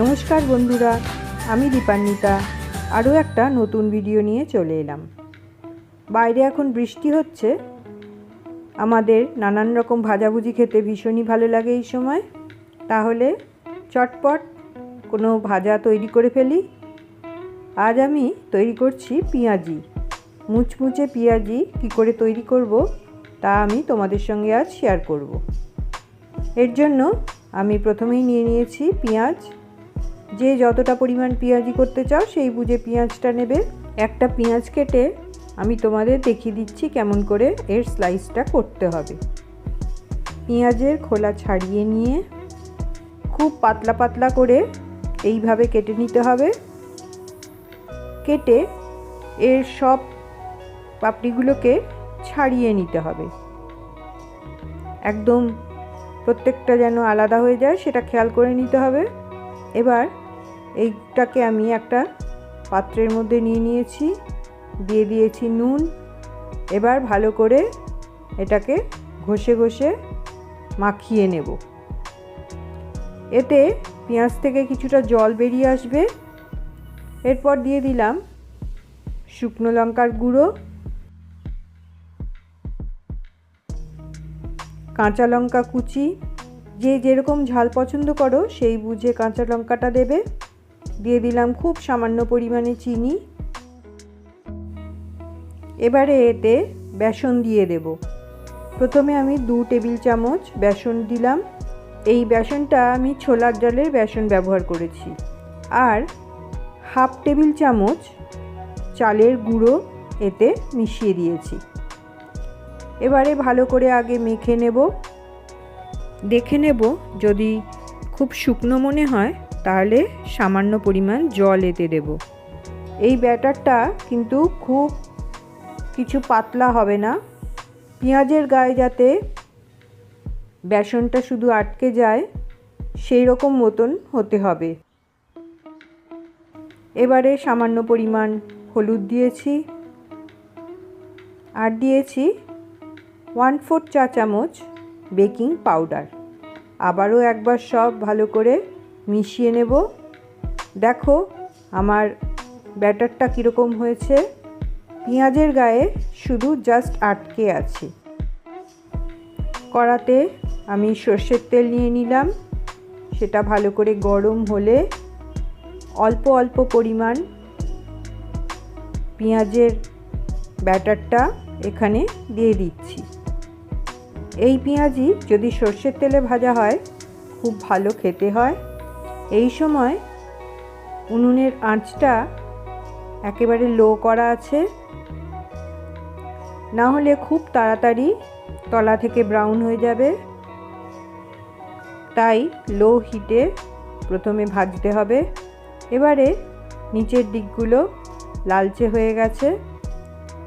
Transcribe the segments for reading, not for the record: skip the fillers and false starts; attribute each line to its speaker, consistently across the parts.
Speaker 1: নমস্কার বন্ধুরা, আমি দীপান্বিতা আরও একটা নতুন ভিডিও নিয়ে চলে এলাম। বাইরে এখন বৃষ্টি হচ্ছে। আমাদের নানান রকম ভাজাভুজি খেতে ভীষণই ভালো লাগে এই সময়। তাহলে চটপট কোনো ভাজা তৈরি করে ফেলি। আজ আমি তৈরি করছি পেঁয়াজি। মুচমুচে পেঁয়াজি কী করে তৈরি করব তা আমি তোমাদের সঙ্গে আজ শেয়ার করব। এর জন্য আমি প্রথমেই নিয়ে নিয়েছি পেঁয়াজ। যে যতটা পরিমাণ পেঁয়াজি করতে চাও সেই বুঝে পেঁয়াজটা নেবে। একটা পেঁয়াজ কেটে আমি তোমাদের দেখিয়ে দিচ্ছি কেমন করে এর স্লাইসটা করতে হবে। পেঁয়াজের খোলা ছাড়িয়ে নিয়ে খুব পাতলা পাতলা করে এইভাবে কেটে নিতে হবে। কেটে এর সব পাপড়িগুলোকে ছাড়িয়ে নিতে হবে। একদম প্রত্যেকটা যেন আলাদা হয়ে যায় সেটা খেয়াল করে নিতে হবে। এবার এইটাকে আমি একটা পাত্রের মধ্যে নিয়ে নিয়েছি, দিয়ে দিয়েছি নুন। এবার ভালো করে এটাকে ঘষে ঘষে মাখিয়ে নেব। এতে পেঁয়াজ থেকে কিছুটা জল বেরিয়ে আসবে। এরপর দিয়ে দিলাম শুকনো লঙ্কার গুঁড়ো, কাঁচা লঙ্কা কুচি। যে যেরকম ঝাল পছন্দ করো সেই বুঝে কাঁচা লঙ্কাটা দেবে। দিয়ে দিলাম খুব সামান্য পরিমাণে চিনি। এবারে এতে বেসন দিয়ে দেব। প্রথমে আমি 2 টেবিল চামচ বেসন দিলাম। এই বেসনটা আমি ছোলার ডালের বেসন ব্যবহার করেছি। আর 1/2 টেবিল চামচ চালের গুঁড়ো এতে মিশিয়ে দিয়েছি। এবারে ভালো করে আগে মেখে নেব। দেখে নেব যদি খুব শুকনো মনে হয় তাহলে সামান্য পরিমাণ জল এতে দেব। এই ব্যাটারটা কিন্তু খুব কিছু পাতলা হবে না। পেঁয়াজের গায়ে যাতে বেসনটা শুধু আটকে যায় সেই রকম মতন হতে হবে। এবারে সামান্য পরিমাণ হলুদ দিয়েছি আর দিয়েছি 1/4 চা চামচ বেকিং পাউডার। আবারও একবার সব ভালো করে মিশিয়ে নেব। দেখো আমার ব্যাটারটা কীরকম হয়েছে। পেঁয়াজের গায়ে শুধু জাস্ট আটকে আছে। কড়াতে আমি সর্ষের তেল নিয়ে নিলাম। সেটা ভালো করে গরম হলে অল্প অল্প পরিমাণ পেঁয়াজের ব্যাটারটা এখানে দিয়ে দিচ্ছি। এই পেঁয়াজি যদি সর্ষের তেলে ভাজা হয় খুব ভালো খেতে হয়। এই সময় উনুনের আঁচটা একেবারে লো করা আছে, না হলে খুব তাড়াতাড়ি তলা থেকে ব্রাউন হয়ে যাবে। তাই লো হিটে প্রথমে ভাজতে হবে। এবারে নিচের দিকগুলো লালচে হয়ে গেছে,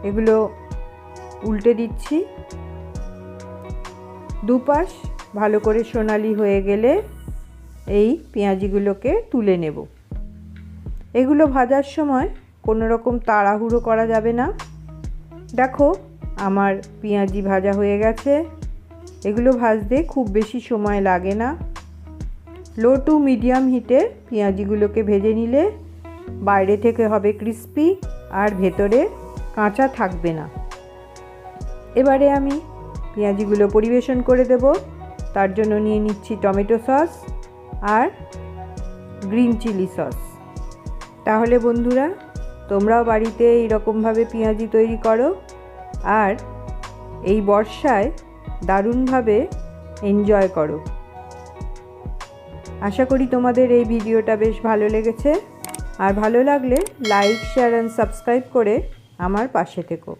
Speaker 1: এগুলো উল্টে দিচ্ছি। দুপাশ ভালো করে সোনালি হয়ে গেলে এই পেঁয়াজিগুলোকে তুলে নেব। এগুলো ভাজার সময় কোনো রকম তাড়াহুড়ো করা যাবে না। দেখো আমার পেঁয়াজি ভাজা হয়ে গেছে। এগুলো ভাজতে খুব বেশি সময় লাগে না। লো টু মিডিয়াম হিটে পেঁয়াজিগুলোকে ভেজে নিলে বাইরে থেকে হবে ক্রিস্পি আর ভেতরে কাঁচা থাকবে না। এবারে আমি পেঁয়াজিগুলো পরিবেশন করে দেব। তার জন্য নিয়ে নিচ্ছি টমেটো সস আর গ্রিন চিলি সস। তাহলে বন্ধুরা তোমরাও বাড়িতে এইরকমভাবে পেঁয়াজি তৈরি করো আর এই বর্ষায় দারুণভাবে এনজয় করো। আশা করি তোমাদের এই ভিডিওটা বেশ ভালো লেগেছে। আর ভালো লাগলে লাইক, শেয়ার অ্যান্ড সাবস্ক্রাইব করে আমার পাশে থেকো।